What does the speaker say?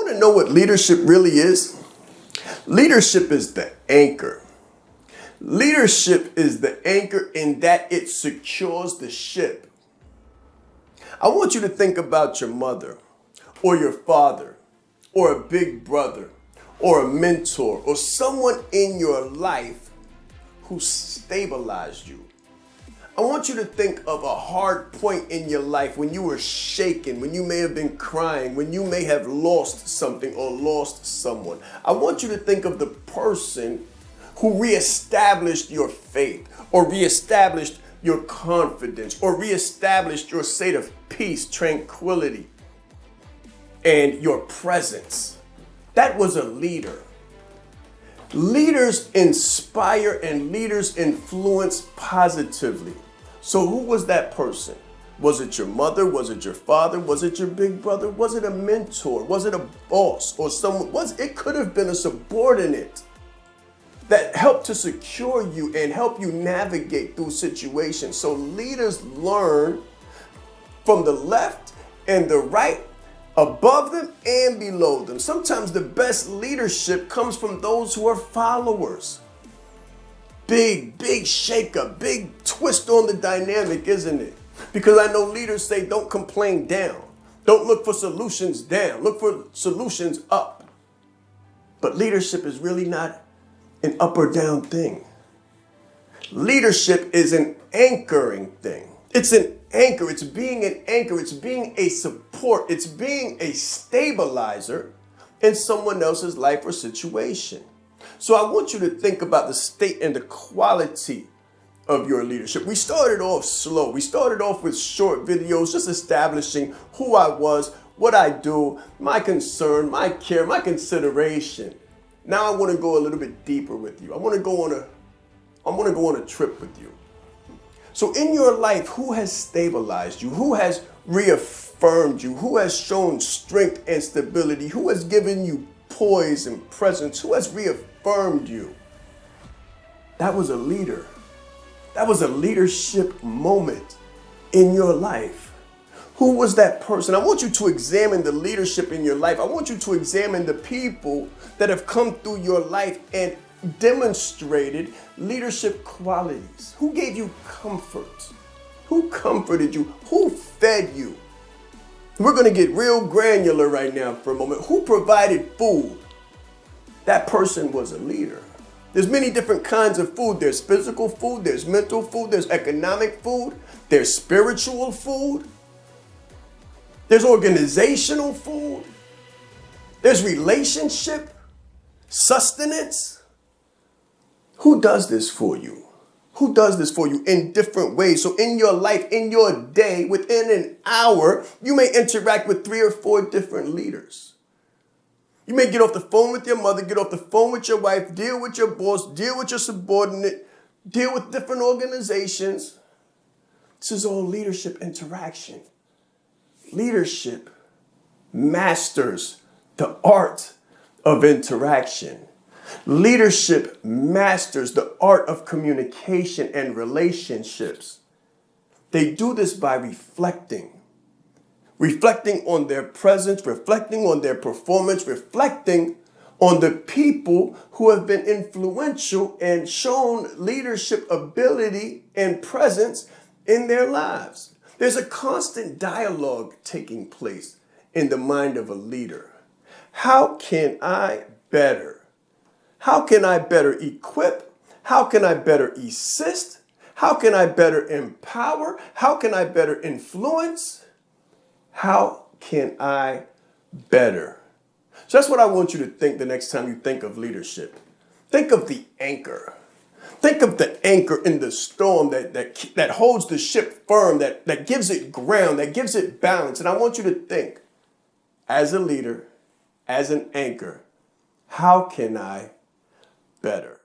want to know what leadership really is? Leadership is the anchor. Leadership is the anchor in that it secures the ship. I want you to think about your mother or your father or a big brother or a mentor or someone in your life who stabilized you. I want you to think of a hard point in your life when you were shaken, when you may have been crying, when you may have lost something or lost someone. I want you to think of the person who reestablished your faith or reestablished your confidence or reestablished your state of peace, tranquility, and your presence. That was a leader. Leaders inspire and leaders influence positively. So who was that person? Was it your mother? Was it your father? Was it your big brother? Was it a mentor? Was it a boss or someone? It could have been a subordinate that helped to secure you and help you navigate through situations. So leaders learn from the left and the right, above them and below them. Sometimes the best leadership comes from those who are followers. Big shake up, big twist on the dynamic, isn't it? Because I know leaders say don't complain down. Don't look for solutions down. Look for solutions up. But leadership is really not an up or down thing. Leadership is an anchoring thing. It's an anchor. It's being an anchor. It's being a support. It's being a stabilizer in someone else's life or situation. So I want you to think about the state and the quality of your leadership. We started off slow. We started off with short videos, just establishing who I was, what I do, my concern, my care, my consideration. Now I want to go a little bit deeper with you. I want to go on a trip with you. So in your life, who has stabilized you? Who has reaffirmed you? Who has shown strength and stability? Who has given you poise and presence? Who has reaffirmed you? That was a leader. That was a leadership moment in your life. Who was that person? I want you to examine the leadership in your life. I want you to examine the people that have come through your life and demonstrated leadership qualities. Who gave you comfort? Who comforted you? Who fed you? We're going to get real granular right now for a moment. Who provided food? That person was a leader. There's many different kinds of food. There's physical food, there's mental food, there's economic food, there's spiritual food, there's organizational food, there's relationship, sustenance. Who does this for you? Who does this for you in different ways? So in your life, in your day, within an hour, you may interact with 3 or 4 different leaders. You may get off the phone with your mother, get off the phone with your wife, deal with your boss, deal with your subordinate, deal with different organizations. This is all leadership interaction. Leadership masters the art of interaction. Leadership masters the art of communication and relationships. They do this by reflecting on their presence, reflecting on their performance, reflecting on the people who have been influential and shown leadership ability and presence in their lives. There's a constant dialogue taking place in the mind of a leader. How can I better? How can I better equip? How can I better assist? How can I better empower? How can I better influence? How can I better? So that's what I want you to think the next time you think of leadership. Think of the anchor. Think of the anchor in the storm that holds the ship firm, that gives it ground, that gives it balance. And I want you to think, as a leader, as an anchor, how can I better?